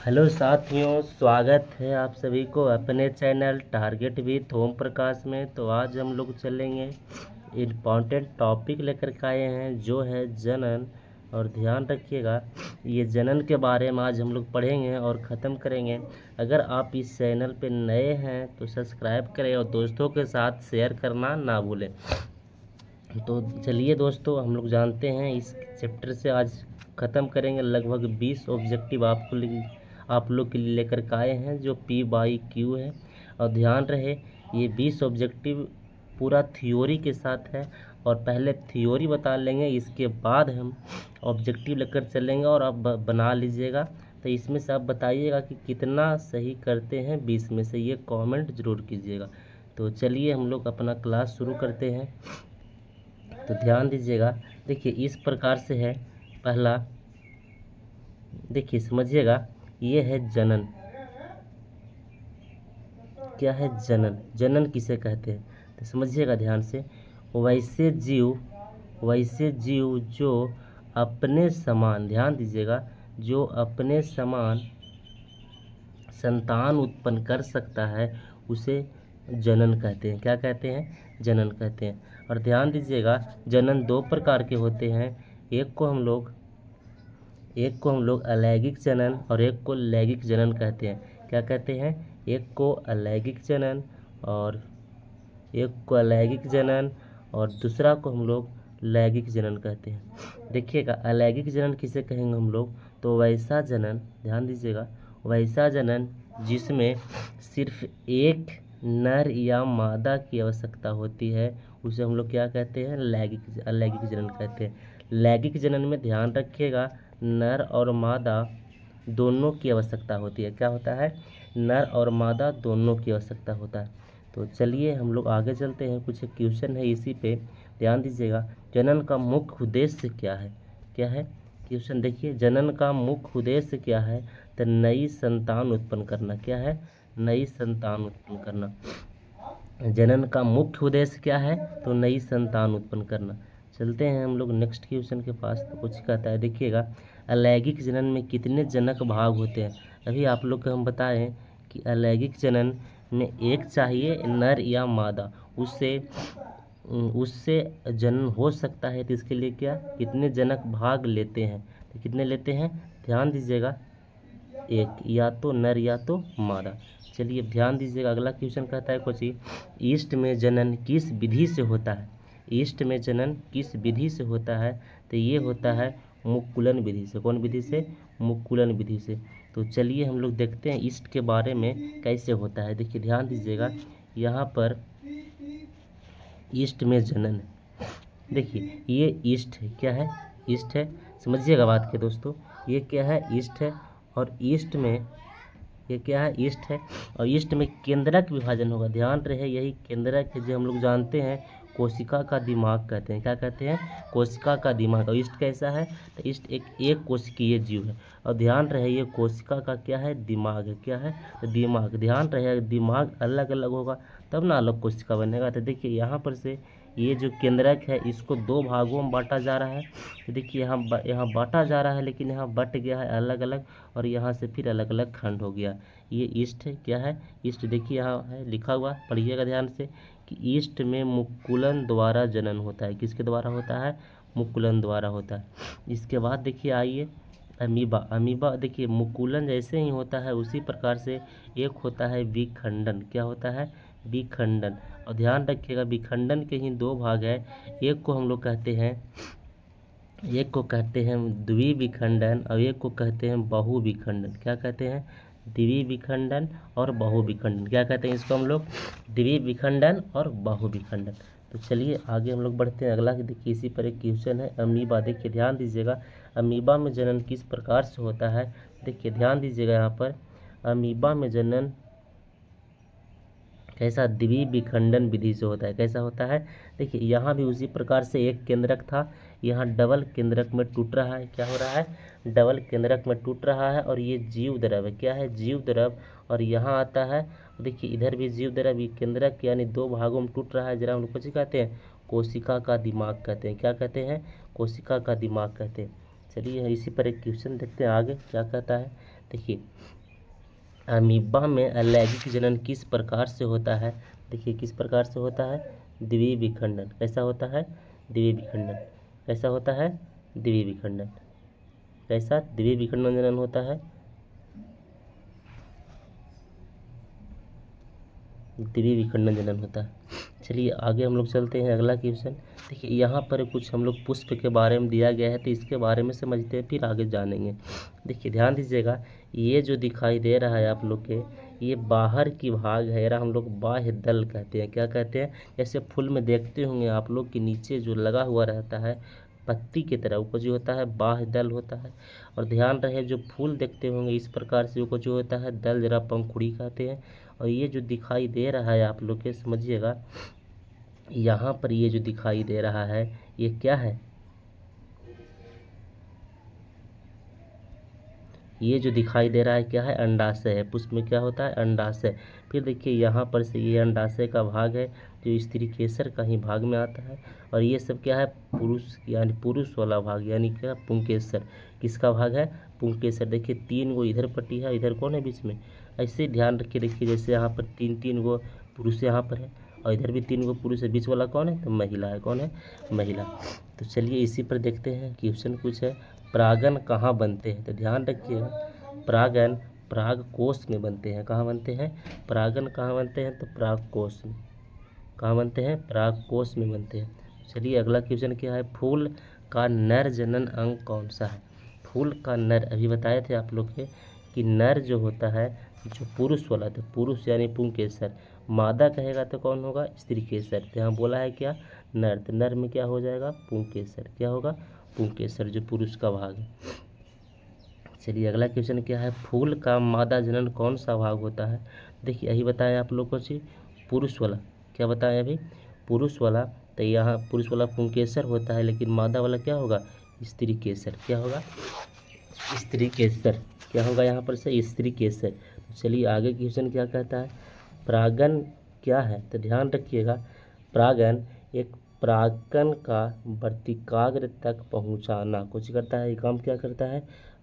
Hello साथियों, स्वागत है आप सभी को अपने channel target with Om Prakash में। तो आज हम लोग चलेंगे इम्पॉर्टेंट टॉपिक लेकर के आए हैं जो है जनन। और ध्यान रखिएगा, ये जनन के बारे में आज हम लोग पढ़ेंगे और ख़त्म करेंगे। अगर आप इस चैनल पे नए हैं तो सब्सक्राइब करें और दोस्तों के साथ शेयर करना ना भूलें। तो चलिए दोस्तों, हम लोग जानते हैं इस चैप्टर से आज ख़त्म करेंगे। लगभग 20 ऑब्जेक्टिव आप लोग के लिए लेकर के आए हैं जो P/Q है। और ध्यान रहे, ये 20 ऑब्जेक्टिव पूरा थ्योरी के साथ है। और पहले थ्योरी बता लेंगे, इसके बाद हम ऑब्जेक्टिव लेकर चलेंगे और आप बना लीजिएगा। तो इसमें से आप बताइएगा कि कितना सही करते हैं 20 में से, ये कमेंट ज़रूर कीजिएगा। तो चलिए हम लोग अपना क्लास शुरू करते हैं। तो ध्यान दीजिएगा, देखिए इस प्रकार से है। पहला देखिए, समझिएगा, ये है जनन। क्या है जनन? जनन किसे कहते हैं तो समझिएगा ध्यान से। वैसे जीव जो अपने समान, ध्यान दीजिएगा, जो अपने समान संतान उत्पन्न कर सकता है उसे जनन कहते हैं। क्या कहते हैं? जनन कहते हैं। और ध्यान दीजिएगा, जनन दो प्रकार के होते हैं। एक को हम लोग अलैंगिक जनन और एक को लैंगिक जनन कहते हैं। क्या कहते हैं? एक को अलैंगिक जनन और और दूसरा को हम लोग लैंगिक जनन कहते हैं। देखिएगा, अलैंगिक जनन किसे कहेंगे हम लोग? तो वैसा जनन, ध्यान दीजिएगा, वैसा जनन जिसमें सिर्फ एक नर या मादा की आवश्यकता होती है उसे हम लोग क्या कहते हैं? अलैंगिक जनन कहते हैं। लैंगिक जनन में ध्यान रखिएगा, नर और मादा दोनों की आवश्यकता होती है। क्या होता है? नर और मादा दोनों की आवश्यकता होता है। तो चलिए हम लोग आगे चलते हैं, कुछ क्वेश्चन है इसी पे। ध्यान दीजिएगा, जनन का मुख्य उद्देश्य क्या है? क्या है क्वेश्चन? देखिए, जनन का मुख्य उद्देश्य क्या है? तो नई संतान उत्पन्न करना। क्या है? नई संतान उत्पन्न करना। जनन का मुख्य उद्देश्य क्या है? तो नई संतान उत्पन्न करना। चलते हैं हम लोग नेक्स्ट क्वेश्चन के पास। तो कुछ कहता है, देखिएगा, अलैंगिक जनन में कितने जनक भाग होते हैं? अभी आप लोग को हम बताएं कि अलैंगिक जनन में एक चाहिए नर या मादा, उससे जनन हो सकता है। तो इसके लिए क्या, कितने जनक भाग लेते हैं? तो कितने लेते हैं? ध्यान दीजिएगा, एक, या तो नर या तो मादा। चलिए ध्यान दीजिएगा, अगला क्वेश्चन कहता है कुछ, ईस्ट में जनन किस विधि से होता है? ईस्ट में जनन किस विधि से होता है? तो ये होता है मुक्कुलन विधि से। कौन विधि से? मुक्कुलन विधि से। तो चलिए हम लोग देखते हैं ईस्ट के बारे में कैसे होता है। देखिए ध्यान दीजिएगा, यहाँ पर ईस्ट में जनन है। देखिए ये ईस्ट है। क्या है? ईस्ट है। समझिएगा बात के दोस्तों, ये क्या है? ईस्ट है। और ईस्ट में ये क्या है? ईस्ट है। और ईस्ट में केंद्रक विभाजन होगा। ध्यान रहे, यही केंद्रक है जो हम लोग जानते हैं कोशिका का दिमाग कहते हैं। क्या कहते हैं? कोशिका का दिमाग। और ईस्ट कैसा है? तो ईस्ट एक कोशिकीय जीव है। और ध्यान रहे, ये कोशिका का क्या है? दिमाग है। क्या है? तो दिमाग। ध्यान रहे, दिमाग अलग अलग होगा तब ना अलग कोशिका बनेगा। तो देखिए यहाँ पर से ये जो केंद्रक है इसको दो भागों में बांटा जा रहा है। तो देखिए यहाँ बांटा जा रहा है, लेकिन यहाँ बट गया है अलग अलग, और यहाँ से फिर अलग अलग खंड हो गया। ये ईस्ट है। क्या है? ईस्ट। देखिए यहाँ है लिखा हुआ, पढ़िएगा ध्यान से, कि ईस्ट में मुक्कुलन द्वारा जनन होता है। किसके द्वारा होता है? मुक्कुलन द्वारा होता है। इसके बाद देखिए आइए अमीबा। देखिए मुक्कुलन जैसे ही होता है उसी प्रकार से एक होता है विखंडन। क्या होता है? विखंडन। और ध्यान रखिएगा, विखंडन के ही दो भाग है। एक को हम लोग कहते हैं द्विविखंडन और एक को कहते हैं बहुविखंडन। क्या कहते हैं? द्विविखंडन और बहुविखंडन। क्या कहते हैं इसको हम लोग? द्विविखंडन और बहुविखंडन। तो चलिए आगे हम लोग बढ़ते हैं। अगला देखिए, इसी पर एक क्वेश्चन है, अमीबा। देखिए ध्यान दीजिएगा, अमीबा में जनन किस प्रकार से होता है? देखिए ध्यान दीजिएगा, यहाँ पर अमीबा में जनन कैसा? द्विविखंडन विधि से होता है। कैसा होता है? देखिए यहाँ भी उसी प्रकार से एक केंद्रक था, यहाँ डबल केंद्रक में टूट रहा है। क्या हो रहा है? डबल केंद्रक में टूट रहा है। और ये जीव द्रव है। क्या है? जीव द्रव। और यहाँ आता है, देखिए इधर भी जीव द्रव, ये केंद्रक यानी दो भागों में टूट रहा है। जरा हम लोग कुछ कहते हैं, कोशिका का दिमाग कहते हैं। क्या कहते हैं? कोशिका का दिमाग कहते हैं। चलिए इसी पर एक क्वेश्चन देखते हैं आगे क्या कहता है। देखिए अमीबा में अलैंगिक जनन किस प्रकार से होता है? देखिए किस प्रकार से होता है, द्विविखंडन। कैसा होता है, द्विविखंडन। कैसा होता है, द्विविखंडन। कैसा, द्विविखंडन जनन होता है, द्विविखंडन जनन होता है। चलिए आगे हम लोग चलते हैं, अगला क्वेश्चन। देखिए यहाँ पर कुछ हम लोग पुष्प के बारे में दिया गया है, तो इसके बारे में समझते हैं, फिर आगे जानेंगे। देखिए ध्यान दीजिएगा, ये जो दिखाई दे रहा है आप लोग के, ये बाहर की भाग है, यार हम लोग बाह्य दल कहते हैं। क्या कहते हैं, जैसे फूल में देखते होंगे आप लोग के नीचे जो लगा हुआ रहता है पत्ती की तरह, वो जो होता है बाह्य दल होता है। और ध्यान रहे, जो फूल देखते होंगे इस प्रकार से, वो जो होता है दल, जरा पंखुड़ी कहते हैं। और ये जो दिखाई दे रहा है आप लोग के, समझिएगा, यहाँ पर ये जो दिखाई दे रहा है ये क्या है, ये जो दिखाई दे रहा है क्या है, अंडाशय है। पुष्प में क्या होता है, अंडाशय। फिर देखिए यहाँ पर से ये अंडाशय का भाग है, जो स्त्री केसर का ही भाग में आता है। और ये सब क्या है, पुरुष, यानी पुरुष वाला भाग, यानी क्या, पुंकेसर। किसका भाग है, पुंकेसर। देखिए 3 गो इधर पट्टी है, इधर कौन है बीच में, ऐसे ध्यान रखिए। देखिए जैसे यहाँ पर 3 गो पुरुष यहाँ पर है, और इधर भी 3 गो पुरुष है, बीच वाला कौन है, तो महिला है। कौन है, महिला। तो चलिए इसी पर देखते हैं, क्वेश्चन कुछ है, परागन कहाँ बनते हैं, तो ध्यान रखिएगा, परागन पराग कोश में बनते हैं। कहाँ बनते हैं, परागन कहाँ बनते हैं, तो पराग कोश में। कहाँ बनते हैं, पराग कोश में बनते हैं। चलिए अगला क्वेश्चन क्या है, फूल का नर जनन अंग कौन सा है? फूल का नर, अभी बताए थे आप लोग के कि नर जो होता है, जो पुरुष वाला, तो पुरुष यानी पुंकेसर। मादा कहेगा तो कौन होगा, स्त्री केसर। तो यहाँ बोला है क्या, नर, तो नर में क्या हो जाएगा, पुंकेसर। क्या होगा, पुंकेसर, जो पुरुष का भाग है। चलिए अगला क्वेश्चन क्या है, फूल का मादा जनन कौन सा भाग होता है? देखिए यही बताया आप लोग को जी, पुरुष वाला। क्या बताया अभी, पुरुष वाला। तो यहाँ पुरुष वाला पुंकेसर होता है, लेकिन मादा वाला क्या होगा, स्त्री केसर। क्या होगा, स्त्री केसर। क्या होगा यहाँ पर से, स्त्री केसर। तो चलिए आगे क्वेश्चन क्या कहता है, परागन क्या है, तो ध्यान रखिएगा, परागन एक परागकण का वर्तिकाग्र तक पहुँचाना कुछ करता है। ये काम क्या करता है,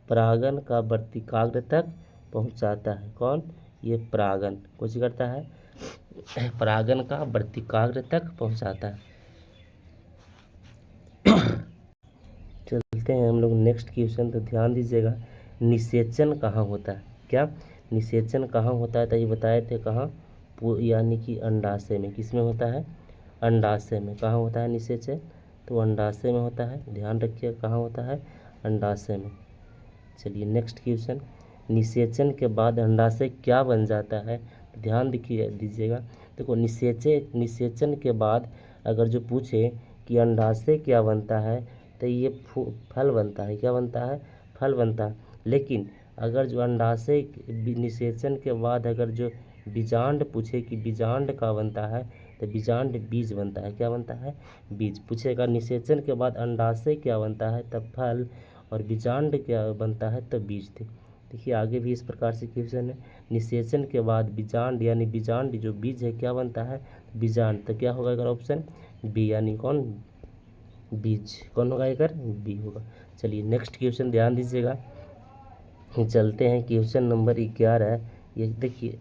परागन का वर्तिकाग्र तक पहुँचाता है। कौन, ये परागन कुछ करता है, परागन का वर्तिकाग्र तक पहुँचाता है। चलते हैं हम लोग नेक्स्ट क्वेश्चन, तो ध्यान दीजिएगा, निषेचन कहाँ होता है? क्या, निषेचन कहाँ होता है, तो ये बताए थे कहाँ, यानी कि अंडाशय में। किस में होता है, अंडाशय में। कहाँ होता है निषेचन, तो अंडाशय में होता है। ध्यान रखिए कहाँ होता है, अंडाशय में। चलिए नेक्स्ट क्वेश्चन, निषेचन के बाद अंडाशय क्या बन जाता है? ध्यान दीजिएगा, देखो निषेचन के बाद अगर जो पूछे कि अंडाशय क्या बनता है, तो ये फल बनता है। क्या बनता है, फल बनता है। लेकिन अगर जो अंडाशय निषेचन के बाद अगर जो बीजांड पूछे कि बीजांड का बनता है, तो बीजांड बीज बनता है। क्या बनता है, बीज। पूछेगा निषेचन के बाद अंडाशय क्या बनता है, तब फल, और बीजांड क्या बनता है, तब बीज थे। देखिए आगे भी इस प्रकार से क्वेश्चन है, निषेचन के बाद बीजांड, यानी बीजांड जो बीज है क्या बनता है, बीजांड। तो क्या होगा अगर ऑप्शन बी, यानी कौन, बीज। कौन होगा अगर, बी होगा। चलिए नेक्स्ट क्वेश्चन ध्यान दीजिएगा, चलते हैं क्वेश्चन नंबर 11। ये देखिए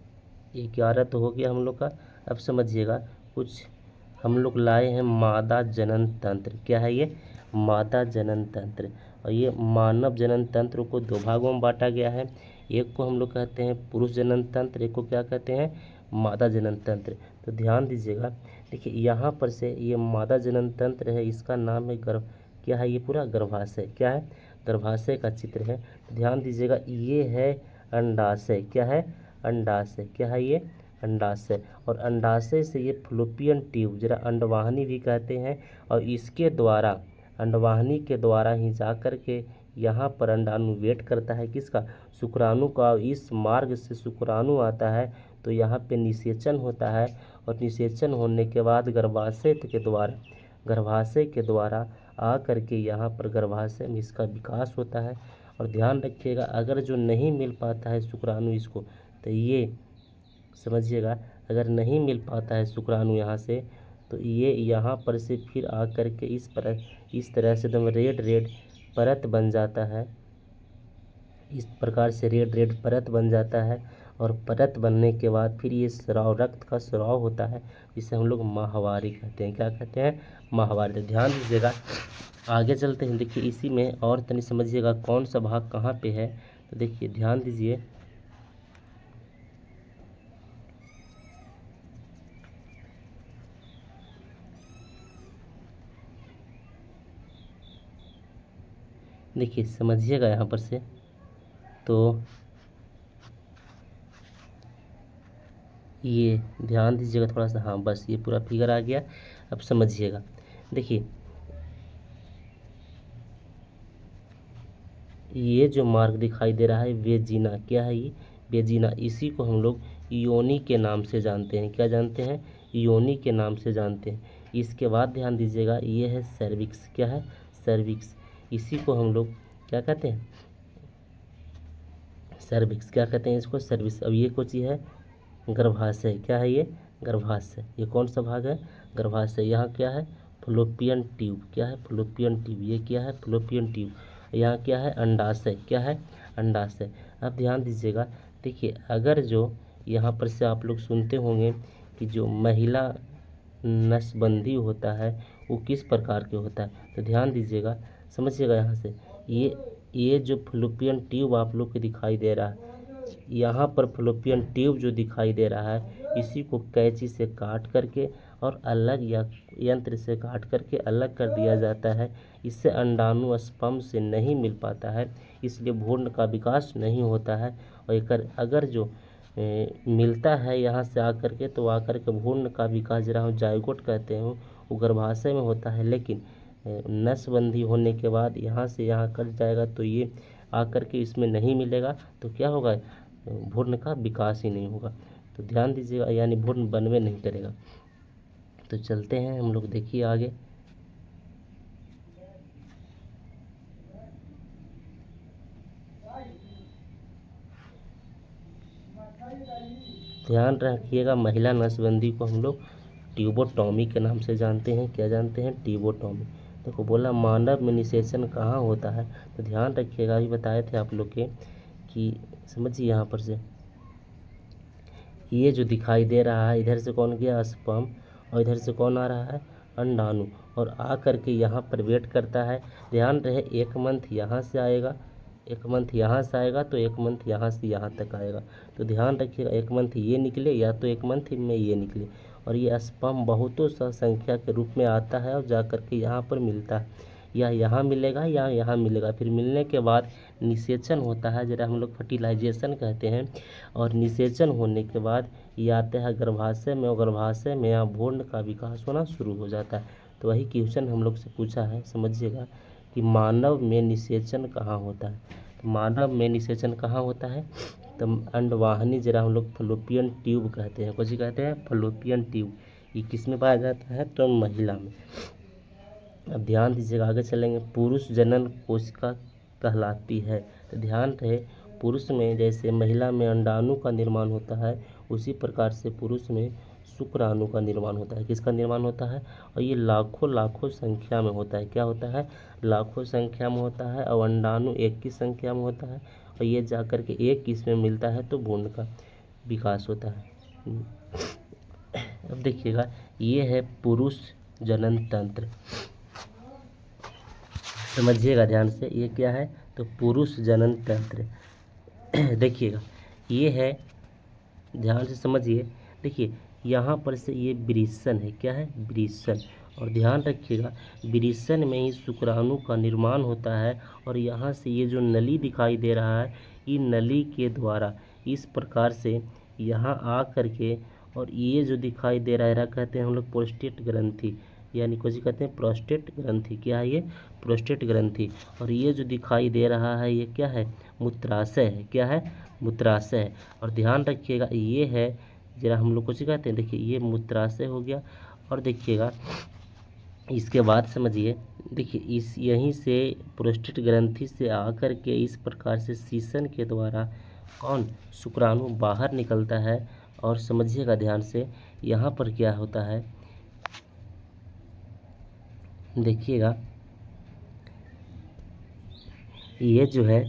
11 तो हो गया हम लोग का। अब समझिएगा, कुछ हम लोग लाए हैं मादा जनन तंत्र। क्या है ये, मादा जनन तंत्र। और ये मानव जनन तंत्र को 2 भागों में बांटा गया है। एक को हम लोग कहते हैं पुरुष जनन तंत्र, एक को क्या कहते हैं, मादा जनन तंत्र। तो ध्यान दीजिएगा, देखिए यहाँ पर से ये मादा जनन तंत्र है, इसका नाम है गर्भ, क्या है ये पूरा, गर्भाशय। क्या है, गर्भाशय का चित्र है। ध्यान दीजिएगा, ये है अंडाशय। क्या है, अंडाशय। क्या है ये, अंडाशय। और अंडाशय से ये फ्लोपियन ट्यूब, जरा अंडवाहिनी भी कहते हैं, और इसके द्वारा, अंडवाहिनी के द्वारा ही जा कर के यहाँ पर अंडाणु वेट करता है किसका, शुक्राणु का। इस मार्ग से शुक्राणु आता है, तो यहाँ पे निषेचन होता है। और निषेचन होने के बाद गर्भाशय के द्वारा आ करके यहाँ पर गर्भाशय में इसका विकास होता है। और ध्यान रखिएगा, अगर जो नहीं मिल पाता है शुक्राणु इसको, तो ये समझिएगा, अगर नहीं मिल पाता है शुक्राणु यहाँ से, तो ये यहाँ पर से फिर आ करके इस तरह से एकदम रेड परत बन जाता है। इस प्रकार से रेड परत बन जाता है। और परत बनने के बाद फिर ये स्राव, रक्त का स्राव होता है, जिसे हम लोग माहवारी कहते हैं। क्या कहते हैं? माहवारी। तो ध्यान दीजिएगा, आगे चलते हैं। देखिए इसी में और तनी समझिएगा कौन सा भाग कहाँ पे है। तो देखिए ध्यान दीजिए, देखिए समझिएगा यहाँ पर से। तो ये ध्यान दीजिएगा थोड़ा सा, हाँ बस ये पूरा फिगर आ गया। अब समझिएगा, देखिए ये जो मार्ग दिखाई दे रहा है वेजिना, क्या है ये? वेजिना। इसी को हम लोग योनि के नाम से जानते हैं। क्या जानते हैं? योनि के नाम से जानते हैं। इसके बाद ध्यान दीजिएगा, ये है सर्विक्स। क्या है? सर्विक्स। इसी को हम लोग क्या कहते हैं? सर्विक्स। क्या कहते हैं इसको? सर्विक्स। अब ये कुछ है गर्भाशय। क्या है ये? गर्भाशय। ये कौन सा भाग है? गर्भाशय। यहाँ क्या है? Fallopian tube. क्या है? Fallopian tube. ये क्या है? Fallopian tube. यहाँ क्या है? अंडाशय। क्या है? अंडाशय। अब ध्यान दीजिएगा, देखिए अगर जो यहाँ पर से आप लोग सुनते होंगे कि जो महिला नसबंदी होता है वो किस प्रकार के होता है, तो ध्यान दीजिएगा, समझिएगा यहाँ से। ये जो फ्लोपियन ट्यूब आप लोग को दिखाई दे रहा है, यहाँ पर फ्लोपियन ट्यूब जो दिखाई दे रहा है, इसी को कैंची से काट करके और अलग या यंत्र से काट करके अलग कर दिया जाता है। इससे अंडाणु स्पर्म से नहीं मिल पाता है, इसलिए भ्रूण का विकास नहीं होता है। और एक अगर जो मिलता है यहाँ से आकर के, तो आकर के भ्रूण का विकास जरा हम जाइगोट कहते हैं, वो गर्भाशय में होता है। लेकिन नसबंदी होने के बाद यहाँ से यहाँ कट जाएगा, तो ये आकर के इसमें नहीं मिलेगा, तो क्या होगा? भ्रूण का विकास ही नहीं होगा। तो ध्यान दीजिएगा, यानी भ्रूण बनवे नहीं करेगा। तो चलते हैं हम लोग, देखिए आगे। ध्यान रखिएगा, महिला नसबंदी को हम लोग ट्यूबोटॉमी के नाम से जानते हैं। क्या जानते हैं? ट्यूबोटॉमी। देखो बोला मानव में निषेचन कहाँ होता है, तो ध्यान रखिएगा, अभी बताए थे आप लोग के कि समझिए यहाँ पर से ये जो दिखाई दे रहा है, इधर से कौन गया? स्पर्म। और इधर से कौन आ रहा है? अंडाणु। और आ करके यहाँ पर वेट करता है। ध्यान रहे, एक मंथ यहाँ से आएगा, एक मंथ यहाँ से आएगा, तो एक मंथ यहाँ से यहाँ तक आएगा। तो ध्यान रखिएगा, एक मंथ ये निकले या तो एक मंथ में ये निकले। और ये स्पर्म बहुतों सा संख्या के रूप में आता है और जा करके यहाँ पर मिलता है, या यहाँ मिलेगा या यहाँ मिलेगा। फिर मिलने के बाद निषेचन होता है, जरा हम लोग फर्टिलाइजेशन कहते हैं। और निषेचन होने के बाद ये आते हैं गर्भाशय में, और गर्भाशय में यहाँ भ्रूण का विकास होना शुरू हो जाता है। तो वही क्वेश्चन हम लोग से पूछा है, समझिएगा कि मानव में निषेचन कहाँ होता है। तो मानव में निषेचन कहाँ होता है? तो अंडवाहिनी, जरा हम लोग फलोपियन ट्यूब कहते हैं। कुछ कहते हैं फलोपियन ट्यूब। ये किस में पाया जाता है? तो महिला में। अब ध्यान दीजिएगा, आगे चलेंगे। पुरुष जनन कोशिका कहलाती है। तो ध्यान रहे, पुरुष में जैसे महिला में अंडाणु का निर्माण होता है, उसी प्रकार से पुरुष में शुक्राणु का निर्माण होता है। किसका निर्माण होता है? और ये लाखों लाखों संख्या में होता है। क्या होता है? लाखों संख्या में होता है। और अंडाणु एक की संख्या में होता है, और ये जाकर के एक इसमें मिलता है, तो भ्रूण का विकास होता है। अब देखिएगा, ये है पुरुष जनन तंत्र। समझिएगा ध्यान से, ये क्या है? तो पुरुष जनन तंत्र। देखिएगा, ये है, ध्यान से समझिए। देखिए यहाँ पर से ये वृषण है। क्या है? वृषण। और ध्यान रखिएगा, वृषण में ही शुक्राणु का निर्माण होता है। और यहाँ से ये जो नली दिखाई दे रहा है, ये नली के द्वारा इस प्रकार से यहाँ आ करके, और ये जो दिखाई दे रहा है कहते हैं हम लोग प्रोस्टेट ग्रंथि, यानी कुछ कहते हैं प्रोस्टेट ग्रंथि। क्या है ये? प्रोस्टेट ग्रंथि। और ये जो दिखाई दे रहा है, ये क्या है? मूत्राशय है। क्या है? मूत्राशय है। और ध्यान रखिएगा, ये है, जरा हम लोग कुछ कहते हैं, देखिए ये मूत्राशय हो गया। और देखिएगा इसके बाद समझिए, देखिए इस यहीं से प्रोस्टेट ग्रंथि से आकर के इस प्रकार से सीसन के द्वारा कौन? शुक्राणु बाहर निकलता है। और समझिएगा ध्यान से, यहाँ पर क्या होता है, देखिएगा ये जो है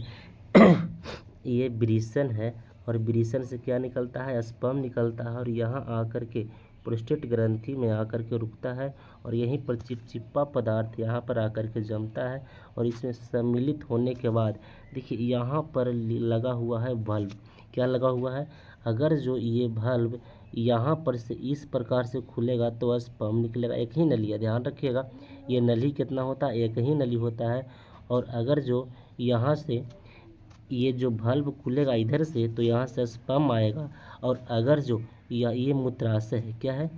ये वृषण है। और ब्रीसन से क्या निकलता है, स्पर्म निकलता है और यहाँ आकर के प्रोस्टेट ग्रंथि में आकर के रुकता है और यहीं पर चिपचिपा पदार्थ यहाँ पर आकर के जमता है और इसमें सम्मिलित होने के बाद देखिए यहाँ पर लगा हुआ है बल्ब। क्या लगा हुआ है, अगर जो ये बल्ब यहाँ पर से इस प्रकार से खुलेगा तो स्पर्म निकलेगा। एक ही नली है, ध्यान रखिएगा, ये नली कितना होता है, एक ही नली होता है। और अगर जो यहाँ से ये जो बल्ब खुलेगा इधर से तो यहाँ से स्पर्म आएगा और अगर जो ये मूत्राशय है, क्या है,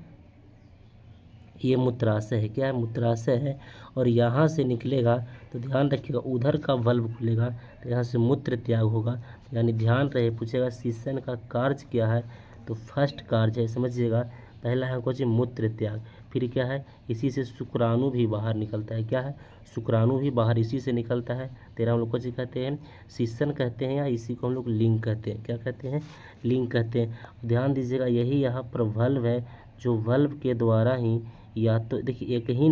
ये मूत्राशय है, क्या है, मूत्राशय है और यहाँ से निकलेगा तो ध्यान रखिएगा उधर का बल्ब खुलेगा तो यहाँ से मूत्र त्याग होगा। यानी ध्यान रहे, पूछेगा सिसन का कार्य क्या है, तो फर्स्ट कार्य है, समझिएगा, पहला है कुछ मूत्र त्याग, फिर क्या है, इसी से शुक्राणु भी बाहर निकलता है, क्या है, शुक्राणु भी बाहर इसी से निकलता है। तेरा हम लोग को कहते हैं सिसन कहते हैं या इसी को हम लोग लिंग कहते हैं, क्या कहते हैं, लिंग कहते हैं। ध्यान दीजिएगा यही यहाँ पर बल्ब है, जो बल्ब के द्वारा ही या तो देखिए एक ही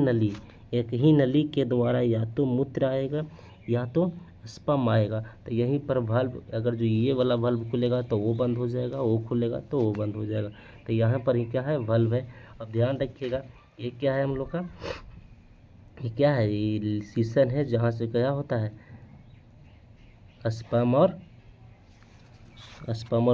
नली के द्वारा या तो मूत्र आएगा या तो स्पर्म आएगा। तो यहीं पर बल्ब, अगर जो ये वाला बल्ब खुलेगा तो वो बंद हो जाएगा, वो खुलेगा तो वो बंद हो जाएगा। तो यहाँ पर ही क्या है, बल्ब है। अब ध्यान रखिएगा ये क्या है हम लोग का, ये क्या है, ये सीसन है जहाँ से क्या होता है, स्पर्म और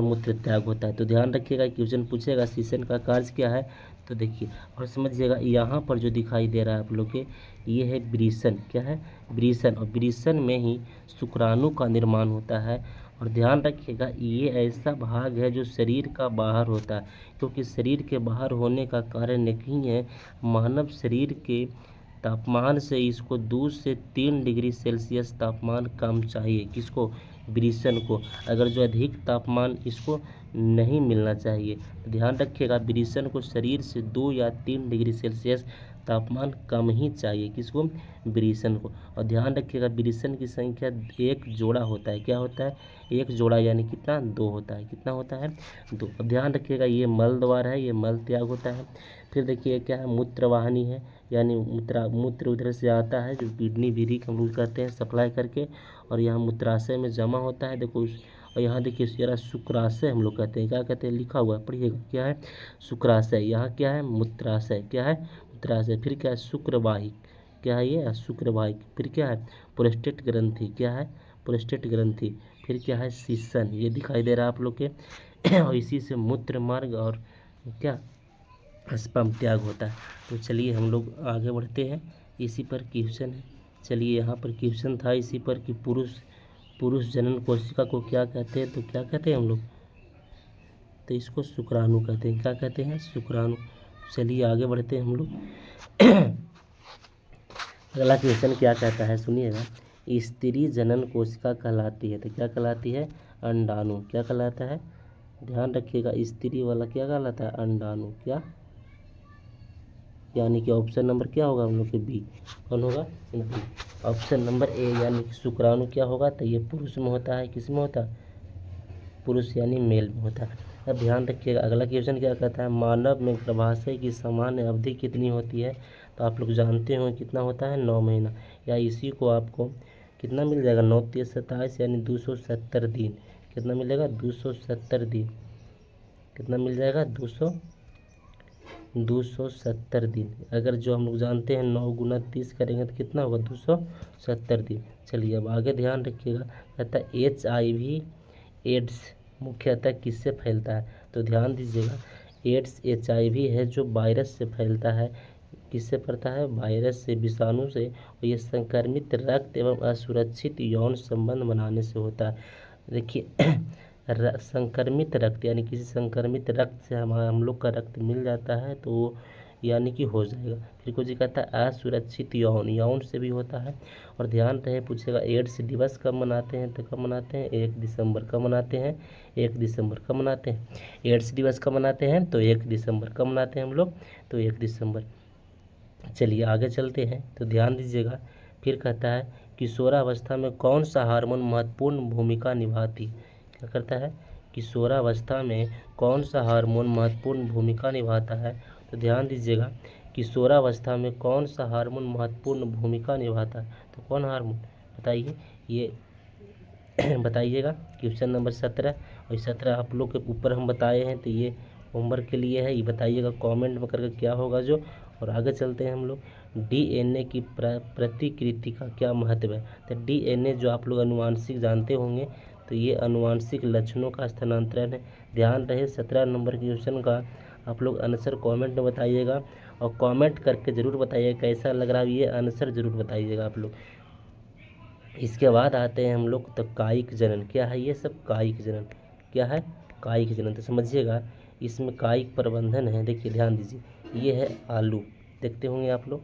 मूत्र त्याग होता है। तो ध्यान रखिएगा, क्वेश्चन पूछेगा सीसन का कार्य क्या है, तो देखिए और समझिएगा यहाँ पर जो दिखाई दे रहा है आप लोग के, ये है ब्रीसन, क्या है, ब्रीसन, और ब्रीसन में ही शुक्राणु का निर्माण होता है। और ध्यान रखिएगा ये ऐसा भाग है जो शरीर का बाहर होता है, क्योंकि शरीर के बाहर होने का कारण एक ही है, मानव शरीर के तापमान से इसको 2 से 3 डिग्री सेल्सियस तापमान कम चाहिए, किसको, ब्रीसन को। अगर जो अधिक तापमान इसको नहीं मिलना चाहिए। तो ध्यान रखिएगा ब्रीसन को शरीर से 2 या 3 डिग्री सेल्सियस तापमान कम ही चाहिए, किसको, ब्रीसन को। और ध्यान रखिएगा ब्रीसन की संख्या एक जोड़ा होता है, क्या होता है, एक जोड़ा, यानी कितना, 2 होता है, कितना होता है, 2। अब ध्यान रखिएगा ये मल द्वार है, ये मल त्याग होता है। फिर देखिए क्या है, मूत्रवाहिनी है, यानी मूत्र उधर से आता है, जो किडनी विरी हम लोग कहते हैं सप्लाई करके, और यहाँ मूत्राशय में जमा होता है। देखो और यहाँ देखिए जरा शुक्राशय हम लोग कहते हैं, क्या कहते हैं, लिखा हुआ है, पढ़िएगा, क्या है, शुक्राशय। यहाँ क्या है, मूत्राशय, क्या है, मूत्राशय। फिर क्या है, शुक्रवाहिक, क्या है ये, शुक्रवाहिक। फिर क्या है, प्रोस्टेट ग्रंथि, क्या है, प्रोस्टेट ग्रंथि। फिर क्या है, सीसन, ये दिखाई दे रहा है आप लोग के और इसी से मूत्र मार्ग और क्या, स्पर्म त्याग होता है। तो चलिए हम लोग आगे बढ़ते हैं, इसी पर क्वेश्चन है। चलिए यहाँ पर क्वेश्चन था इसी पर कि पुरुष जनन कोशिका को क्या कहते हैं, तो क्या कहते हैं हम लोग, तो इसको शुक्राणु कहते हैं, क्या कहते हैं, शुक्राणु। चलिए आगे बढ़ते हैं हम लोग अगला क्वेश्चन क्या कहता है, सुनिएगा, स्त्री जनन कोशिका कहलाती है, तो क्या कहलाती है, अंडाणु। क्या कहलाता है, ध्यान रखिएगा, स्त्री वाला क्या कहलाता है, अंडाणु, क्या, यानी कि ऑप्शन नंबर क्या होगा हम लोग के बी, कौन होगा, बी, ऑप्शन नंबर ए, यानी कि शुक्राणु क्या होगा, तो ये पुरुष में होता है, किस में होता है, पुरुष यानी मेल में होता है। अब ध्यान रखिएगा अगला क्वेश्चन क्या कहता है, मानव में गर्भाशय की सामान्य अवधि कितनी होती है, तो आप लोग जानते हो कितना होता है, 9 महीना, या इसी को आपको कितना मिल जाएगा, 9 × 3 = 27, यानी 270 दिन। कितना मिलेगा, 270 दिन, कितना मिल जाएगा, 270 दिन। अगर जो हम लोग जानते हैं 9 × 30 करेंगे तो कितना होगा, 270 दिन। चलिए अब आगे ध्यान रखिएगा, कहता है HIV एड्स मुख्यतः किससे फैलता है, तो ध्यान दीजिएगा एड्स HIV है जो वायरस से फैलता है, किससे फैलता है, वायरस से, विषाणु से, और ये संक्रमित रक्त एवं असुरक्षित यौन संबंध बनाने से होता है। देखिए संक्रमित रक्त, यानी किसी संक्रमित रक्त से हम लोग का रक्त मिल जाता है तो वो यानी कि हो जाएगा। फिर कुछ कहता है असुरक्षित यौन से भी होता है। और ध्यान रहे पूछेगा एड्स दिवस कब मनाते हैं, तो कब मनाते हैं, 1 दिसंबर। कब मनाते हैं, 1 दिसंबर। कब मनाते हैं, एड्स दिवस कब मनाते हैं, तो 1 दिसंबर। कब मनाते हैं हम लोग, तो 1 दिसंबर। चलिए आगे चलते हैं, तो ध्यान दीजिएगा फिर कहता है किशोरावस्था में कौन सा हार्मोन महत्वपूर्ण भूमिका निभाती, क्या करता है, किशोरावस्था में कौन सा हार्मोन महत्वपूर्ण भूमिका निभाता है, तो ध्यान दीजिएगा किशोरावस्था में कौन सा हार्मोन महत्वपूर्ण भूमिका निभाता है, तो कौन हार्मोन बताइए, ये बताइएगा क्वेश्चन नंबर 17। और 17 आप लोग के ऊपर हम बताए हैं, तो ये होमवर्क के लिए है, ये बताइएगा कमेंट में करके क्या होगा जो। और आगे चलते हैं हम लोग। डीएनए की प्रतिकृति का क्या महत्व है। तो डीएनए जो आप लोग अनुवांशिक जानते होंगे, तो ये अनुवांशिक लक्षणों का स्थानांतरण है। ध्यान रहे 17 नंबर के क्वेश्चन का आप लोग आंसर कमेंट में बताइएगा, और कमेंट करके ज़रूर बताइएगा कैसा लग रहा है, ये आंसर ज़रूर बताइएगा आप लोग। इसके बाद आते हैं हम लोग तो कायिक जनन क्या है, ये सब कायिक जनन क्या है, कायिक जनन। तो समझिएगा इसमें कायिक प्रबंधन है। देखिए ध्यान दीजिए, ये है आलू, देखते होंगे आप लोग,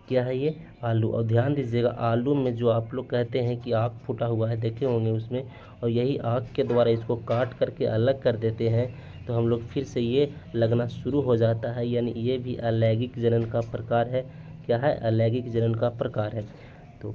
क्या है ये, आलू। और ध्यान दीजिएगा आलू में जो आप लोग कहते हैं कि आँख फूटा हुआ है, देखे होंगे उसमें, और यही आँख के द्वारा इसको काट करके अलग कर देते हैं, तो हम लोग फिर से ये लगना शुरू हो जाता है, यानी ये भी अलैंगिक जनन का प्रकार है। क्या है, अलैंगिक जनन का प्रकार है। तो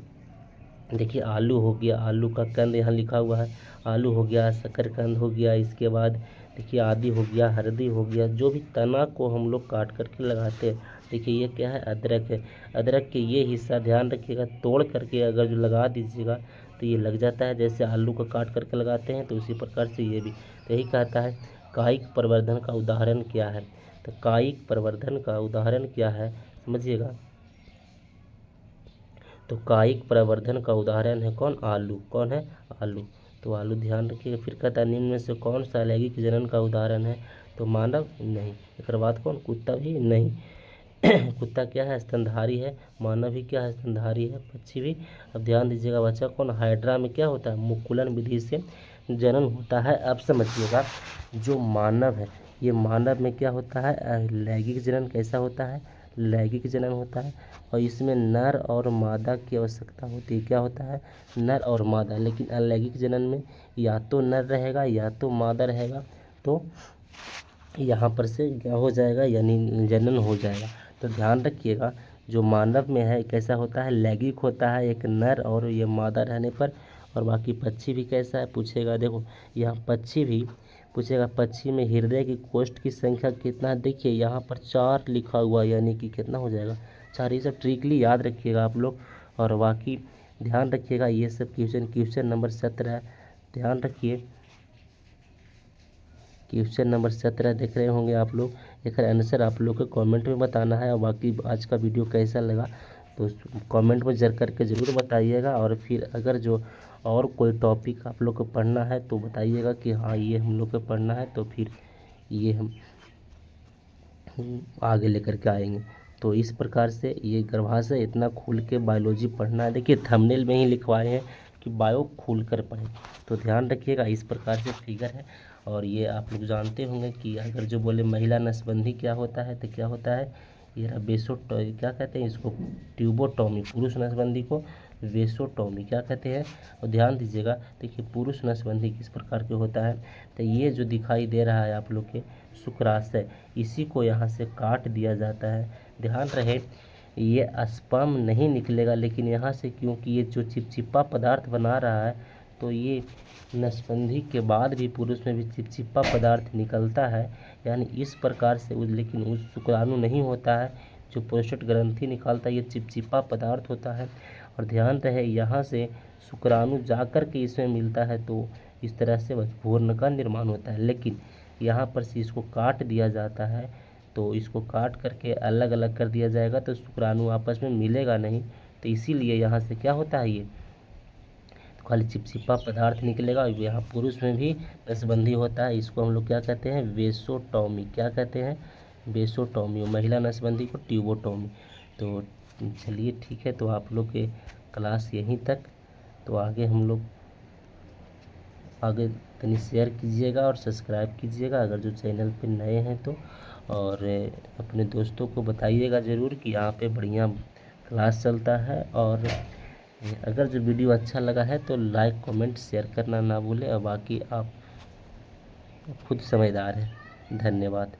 देखिए आलू हो गया, आलू का कंद यहाँ लिखा हुआ है, आलू हो गया, शकरकंद हो गया, इसके बाद देखिए आदि हो गया, हल्दी हो गया, जो भी तना को हम लोग काट करके लगाते हैं। देखिए ये क्या है, अदरक है। अदरक के ये हिस्सा ध्यान रखिएगा, तोड़ करके अगर जो लगा दीजिएगा तो ये लग जाता है, जैसे आलू को काट करके लगाते हैं, तो उसी प्रकार से ये भी। तो यही कहता है कायिक प्रवर्धन का उदाहरण क्या है। तो कायिक प्रवर्धन का उदाहरण क्या है, समझिएगा। तो कायिक प्रवर्धन का उदाहरण है कौन, आलू। कौन है, आलू। तो आलू ध्यान रखिएगा। फिर कहता है निम्न में से कौन सा अलैंगिक जनन का उदाहरण है। तो मानव नहीं, एक बात कौन, कुत्ता भी नहीं। कुत्ता क्या है, स्तनधारी है। मानव भी क्या है, स्तनधारी है। पक्षी भी। अब ध्यान दीजिएगा बच्चा, कौन, हाइड्रा में क्या होता है, मुकुलन विधि से जनन होता है। अब समझिएगा जो मानव है, ये मानव में क्या होता है, लैंगिक जनन कैसा होता है, लैंगिक जनन होता है। और इसमें नर और मादा की आवश्यकता होती है। क्या होता है, नर और मादा। लेकिन अलैंगिक जनन में या तो नर रहेगा या तो मादा रहेगा, तो यहाँ पर से क्या हो जाएगा, यानी जनन हो जाएगा। तो ध्यान रखिएगा जो मानव में है कैसा होता है, लैंगिक होता है, एक नर और ये मादा रहने पर। और बाकी पक्षी भी कैसा है पूछेगा, देखो यहाँ पक्षी भी पूछेगा, पक्षी में हृदय की कोष्ठ की संख्या कितना है। देखिए यहाँ पर 4 लिखा हुआ, यानी कि कितना हो जाएगा, 4। ये सब ट्रिकली याद रखिएगा आप लोग। और बाकी ध्यान रखिएगा ये सब क्वेश्चन नंबर 17 ध्यान रखिए। क्वेश्चन नंबर 17 देख रहे होंगे आप लोग, एक आंसर आप लोग को कमेंट में बताना है। और बाकी आज का वीडियो कैसा लगा तो कमेंट में जर करके ज़रूर बताइएगा। और फिर अगर जो और कोई टॉपिक आप लोग को पढ़ना है तो बताइएगा कि हाँ ये हम लोग को पढ़ना है, तो फिर ये हम आगे लेकर के आएंगे। तो इस प्रकार से ये गर्भाशय से इतना खुल के बायोलॉजी पढ़ना है। देखिए थंबनेल में ही लिखवाए हैं कि बायो खुल कर पढ़ें, तो ध्यान रखिएगा। इस प्रकार से फिगर है। और ये आप लोग जानते होंगे कि अगर जो बोले महिला नसबंदी क्या होता है, तो क्या होता है, ये क्या कहते हैं इसको, ट्यूबोटॉमी। पुरुष नसबंदी को वेसोटॉमी क्या कहते हैं। और ध्यान दीजिएगा, देखिए पुरुष नसबंदी किस प्रकार के होता है। तो ये जो दिखाई दे रहा है आप लोग के शुक्राशय, इसी को यहाँ से काट दिया जाता है। ध्यान रहे ये स्पर्म नहीं निकलेगा, लेकिन यहाँ से क्योंकि ये जो चिपचिपा पदार्थ बना रहा है, तो ये नसबंदी के बाद भी पुरुष में भी चिपचिपा पदार्थ निकलता है, यानी इस प्रकार से। लेकिन उस शुक्राणु नहीं होता है, जो प्रोस्टेट ग्रंथि निकालता है, ये चिपचिपा पदार्थ होता है। और ध्यान रहे यहाँ से शुक्राणु जाकर के इसमें मिलता है, तो इस तरह से भ्रूण का निर्माण होता है। लेकिन यहाँ पर से इसको काट दिया जाता है, तो इसको काट करके अलग अलग कर दिया जाएगा, तो शुक्राणु आपस में मिलेगा नहीं। तो इसीलिए यहाँ से क्या होता है, ये तो खाली चिपचिपा पदार्थ निकलेगा। यहाँ पुरुष में भी नसबंदी होता है, इसको हम लोग क्या कहते हैं, वेसोटॉमी। क्या कहते हैं, वेसोटॉमी। और महिला नसबंदी को ट्यूबोटॉमी। तो चलिए ठीक है, तो आप लोग के क्लास यहीं तक। तो आगे हम लोग तनी शेयर कीजिएगा और सब्सक्राइब कीजिएगा अगर जो चैनल पे नए हैं तो। और अपने दोस्तों को बताइएगा ज़रूर कि यहाँ पे बढ़िया क्लास चलता है। और अगर जो वीडियो अच्छा लगा है तो लाइक कमेंट शेयर करना ना भूलें। और बाकी आप खुद समझदार हैं। धन्यवाद।